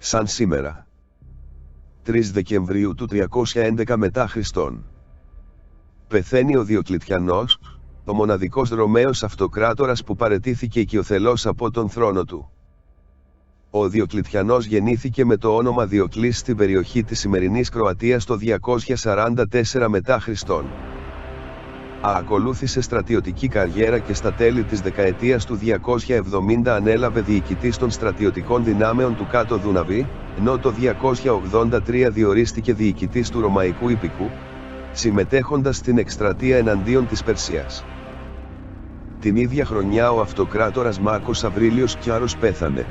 Σαν σήμερα. 3 Δεκεμβρίου του 311 μετά Χριστόν. Πεθαίνει ο Διοκλητιανός, ο μοναδικός Ρωμαίος αυτοκράτορας που παραιτήθηκε οικειοθελώς από τον θρόνο του. Ο Διοκλητιανός γεννήθηκε με το όνομα Διοκλής στην περιοχή της σημερινής Κροατίας το 244 μετά Χριστόν. Ακολούθησε στρατιωτική καριέρα και στα τέλη της δεκαετίας του 270 ανέλαβε διοικητής των στρατιωτικών δυνάμεων του Κάτω Δούναβη, ενώ το 283 διορίστηκε διοικητής του Ρωμαϊκού Ιππικού, συμμετέχοντας στην εκστρατεία εναντίον της Περσίας. Την ίδια χρονιά ο αυτοκράτορας Μάρκος Αβρίλιος Κιάρος πέθανε.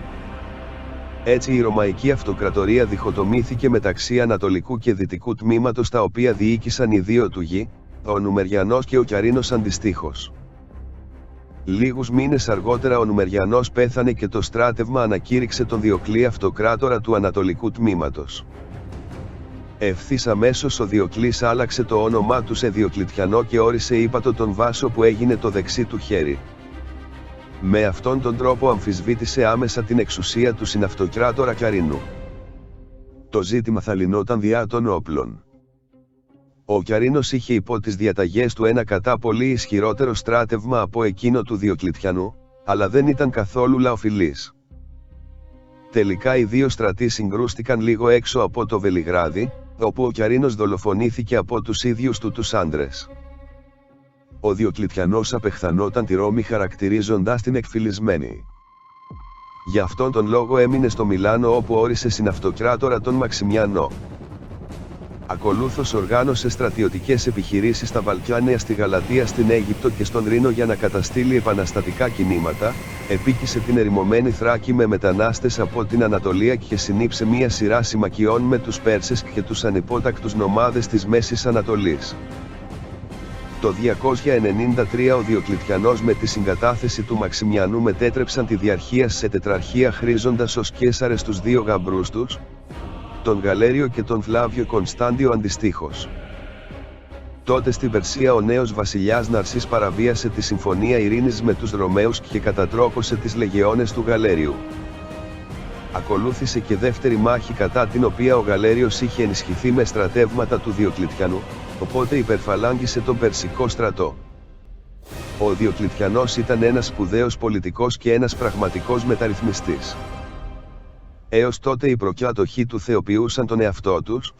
Έτσι η Ρωμαϊκή Αυτοκρατορία διχοτομήθηκε μεταξύ Ανατολικού και Δυτικού τμήματος, τα οποία διοίκησαν οι δύο του γη, ο Νουμεριανός και ο Κιαρίνος αντιστοίχως. Λίγους μήνες αργότερα ο Νουμεριανός πέθανε και το στράτευμα ανακήρυξε τον Διοκλή αυτοκράτορα του Ανατολικού τμήματος. Ευθύς αμέσως ο Διοκλής άλλαξε το όνομά του σε Διοκλητιανό και όρισε ύπατο τον Βάσο που έγινε το δεξί του χέρι. Με αυτόν τον τρόπο αμφισβήτησε άμεσα την εξουσία του συναυτοκράτορα Κιαρίνου. Το ζήτημα θα λυνόταν διά των όπλων. Ο Κιαρίνος είχε υπό τις διαταγές του ένα κατά πολύ ισχυρότερο στράτευμα από εκείνο του Διοκλητιανού, αλλά δεν ήταν καθόλου λαοφιλής. Τελικά οι δύο στρατοί συγκρούστηκαν λίγο έξω από το Βελιγράδι, όπου ο Κιαρίνος δολοφονήθηκε από τους ίδιους του τους άντρες. Ο Διοκλητιανός απεχθανόταν τη Ρώμη χαρακτηρίζοντας την εκφυλισμένη. Γι' αυτόν τον λόγο έμεινε στο Μιλάνο, όπου όρισε συναυτοκράτορα τον Μαξιμιανό. Ακολούθως οργάνωσε στρατιωτικές επιχειρήσεις στα Βαλκάνια, στη Γαλατία, στην Αίγυπτο και στον Ρήνο για να καταστήλει επαναστατικά κινήματα, επίκησε την ερημωμένη Θράκη με μετανάστες από την Ανατολία και συνήψε μία σειρά συμμαχιών με τους Πέρσες και τους ανυπότακτους νομάδες της Μέσης Ανατολής. Το 293 ο Διοκλητιανός με τη συγκατάθεση του Μαξιμιανού μετέτρεψαν τη διαρχία σε τετραρχία, χρήζοντας ως καίσαρες τους δύο γαμπρούς τους, τον Γαλέριο και τον Φλάβιο Κωνστάντιο αντιστοίχως. Τότε στην Περσία ο νέος βασιλιάς Ναρσής παραβίασε τη συμφωνία ειρήνης με τους Ρωμαίους και κατατρόπωσε τις λεγεώνες του Γαλέριου. Ακολούθησε και δεύτερη μάχη, κατά την οποία ο Γαλέριος είχε ενισχυθεί με στρατεύματα του Διοκλητιανού, οπότε υπερφαλάγγισε τον Περσικό στρατό. Ο Διοκλητιανός ήταν ένας σπουδαίος πολιτικός και ένας πραγματικός μεταρρυθμιστής. Έως τότε οι προκάτοχοί του θεοποιούσαν τον εαυτό τους,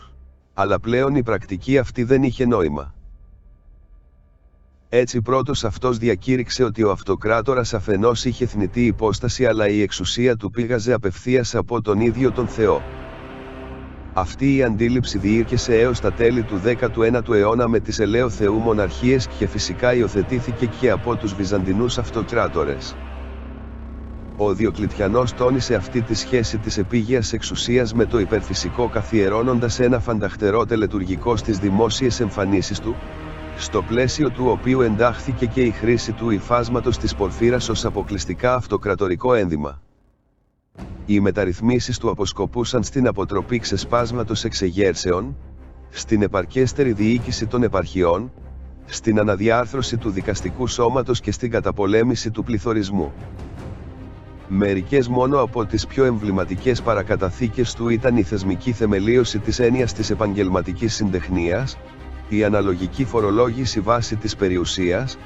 αλλά πλέον η πρακτική αυτή δεν είχε νόημα. Έτσι πρώτος αυτός διακήρυξε ότι ο αυτοκράτορας αφενός είχε θνητή υπόσταση, αλλά η εξουσία του πήγαζε απευθείας από τον ίδιο τον Θεό. Αυτή η αντίληψη διήρκεσε έως τα τέλη του 19ου αιώνα με τις ελαίου Θεού μοναρχίες και φυσικά υιοθετήθηκε και από τους Βυζαντινούς αυτοκράτορες. Ο Διοκλητιανός τόνισε αυτή τη σχέση της επίγειας εξουσίας με το υπερφυσικό, καθιερώνοντας ένα φανταχτερό τελετουργικό στις δημόσιες εμφανίσεις του, στο πλαίσιο του οποίου εντάχθηκε και η χρήση του υφάσματος της πορφύρας ως αποκλειστικά αυτοκρατορικό ένδυμα. Οι μεταρρυθμίσεις του αποσκοπούσαν στην αποτροπή ξεσπάσματος εξεγέρσεων, στην επαρκέστερη διοίκηση των επαρχιών, στην αναδιάρθρωση του δικαστικού σώματος και στην καταπολέμηση του πληθωρισμού. Μερικές μόνο από τις πιο εμβληματικές παρακαταθήκες του ήταν η θεσμική θεμελίωση της έννοιας της επαγγελματικής συντεχνίας, η αναλογική φορολόγηση βάσει της περιουσίας,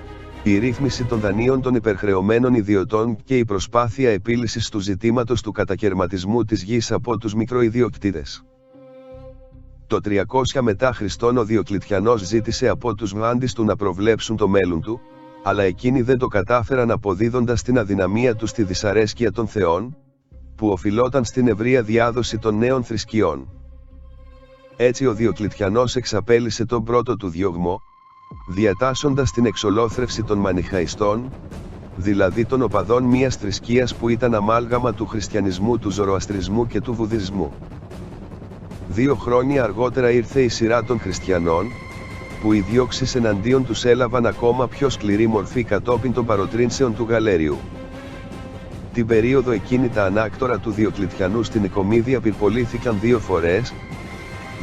η ρύθμιση των δανείων των υπερχρεωμένων ιδιωτών και η προσπάθεια επίλυσης του ζητήματος του κατακερματισμού της γης από τους μικροϊδιοκτήτες. Το 300 μετά Χριστόν ο Διοκλητιανός ζήτησε από τους μάντις του να προβλέψουν το μέλλον του, αλλά εκείνοι δεν το κατάφεραν, αποδίδοντας την αδυναμία τους στη δυσαρέσκεια των θεών, που οφειλόταν στην ευρεία διάδοση των νέων θρησκειών. Έτσι ο Διοκλητιανός εξαπέλυσε τον πρώτο του διωγμό, διατάσσοντας την εξολόθρευση των μανιχαϊστών, δηλαδή των οπαδών μιας θρησκείας που ήταν αμάλγαμα του χριστιανισμού, του ζωροαστρισμού και του βουδισμού. 2 χρόνια αργότερα ήρθε η σειρά των χριστιανών, που οι διώξεις εναντίον τους έλαβαν ακόμα πιο σκληρή μορφή κατόπιν των παροτρύνσεων του Γαλέριου. Την περίοδο εκείνη τα ανάκτορα του Διοκλητιανού στην Οικομίδια πυρπολήθηκαν 2 φορές,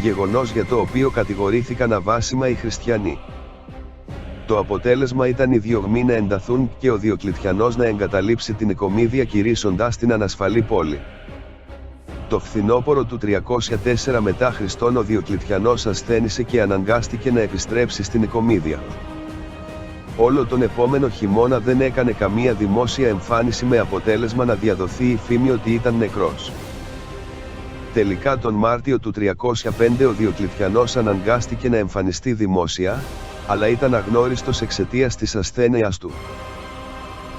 γεγονός για το οποίο κατηγορήθηκαν αβάσιμα οι χριστιανοί. Το αποτέλεσμα ήταν οι διωγμοί να ενταθούν και ο Διοκλητιανός να εγκαταλείψει την Οικομίδια, κηρύσσοντας την ανασφαλή πόλη. Το φθινόπωρο του 304 μετά Χριστόν ο Διοκλητιανός ασθένησε και αναγκάστηκε να επιστρέψει στην Νικομίδια. Όλο τον επόμενο χειμώνα δεν έκανε καμία δημόσια εμφάνιση με αποτέλεσμα να διαδοθεί η φήμη ότι ήταν νεκρός. Τελικά τον Μάρτιο του 305 ο Διοκλητιανός αναγκάστηκε να εμφανιστεί δημόσια, αλλά ήταν αγνώριστος εξαιτίας της ασθένειας του.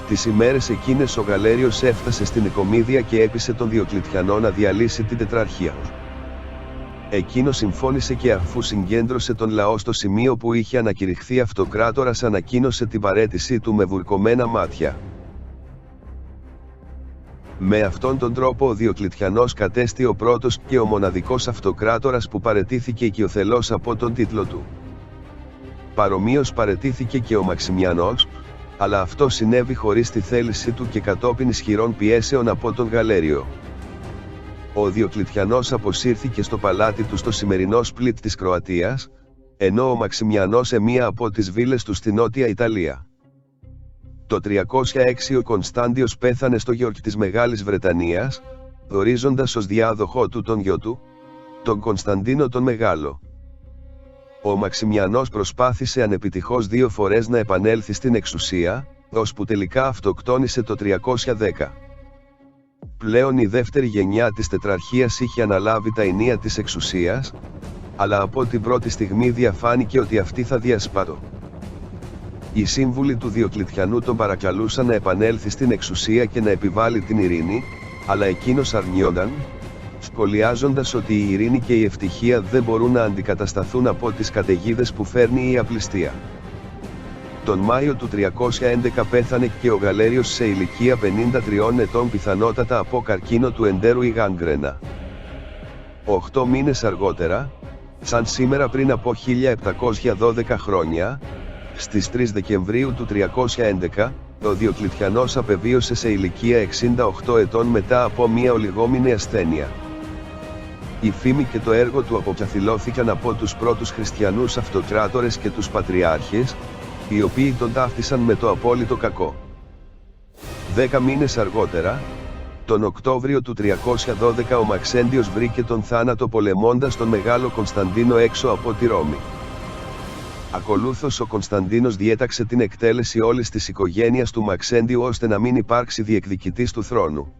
Τις ημέρες εκείνες ο Γαλέριος έφτασε στην Νικομίδια και έπεισε τον Διοκλητιανό να διαλύσει την τετραρχία. Εκείνος συμφώνησε και αφού συγκέντρωσε τον λαό στο σημείο που είχε ανακηρυχθεί αυτοκράτορας, ανακοίνωσε την παραίτησή του με βουρκωμένα μάτια. Με αυτόν τον τρόπο ο Διοκλητιανός κατέστη ο πρώτος και ο μοναδικός αυτοκράτορας που παραιτήθηκε οικειοθελώς από τον τίτλο του. Παρομοίως παραιτήθηκε και ο Μαξιμιανός, αλλά αυτό συνέβη χωρίς τη θέληση του και κατόπιν ισχυρών πιέσεων από τον Γαλέριο. Ο Διοκλητιανός αποσύρθηκε στο παλάτι του στο σημερινό Σπλίτ της Κροατίας, ενώ ο Μαξιμιανός σε μία από τις βίλες του στη Νότια Ιταλία. Το 306 ο Κωνσταντιος πέθανε στο Γιόρκ της Μεγάλης Βρετανίας, ορίζοντας ως διάδοχό του τον γιο του, τον Κωνσταντίνο τον Μεγάλο. Ο Μαξιμιανός προσπάθησε ανεπιτυχώς 2 φορές να επανέλθει στην εξουσία, ώσπου τελικά αυτοκτόνησε το 310. Πλέον η δεύτερη γενιά της τετραρχίας είχε αναλάβει τα ηνία της εξουσίας, αλλά από την πρώτη στιγμή διαφάνηκε ότι αυτή θα διασπάτω. Οι σύμβουλοι του Διοκλητιανού τον παρακαλούσαν να επανέλθει στην εξουσία και να επιβάλλει την ειρήνη, αλλά εκείνος αρνιόταν, σχολιάζοντας ότι η ειρήνη και η ευτυχία δεν μπορούν να αντικατασταθούν από τις καταιγίδες που φέρνει η απληστία. Τον Μάιο του 311 πέθανε και ο Γαλέριος σε ηλικία 53 ετών, πιθανότατα από καρκίνο του εντέρου ή γάνγκρενα. 8 μήνες αργότερα, σαν σήμερα πριν από 1712 χρόνια, στις 3 Δεκεμβρίου του 311, ο Διοκλητιανός απεβίωσε σε ηλικία 68 ετών μετά από μία ολιγόμηνη ασθένεια. Η φήμη και το έργο του αποκαθιλώθηκαν από τους πρώτους χριστιανούς αυτοκράτορες και τους πατριάρχες, οι οποίοι τον ταύτισαν με το απόλυτο κακό. 10 μήνες αργότερα, τον Οκτώβριο του 312 ο Μαξέντιος βρήκε τον θάνατο πολεμώντας τον Μεγάλο Κωνσταντίνο έξω από τη Ρώμη. Ακολούθως ο Κωνσταντίνος διέταξε την εκτέλεση όλης της οικογένειας του Μαξέντιου ώστε να μην υπάρξει διεκδικητής του θρόνου.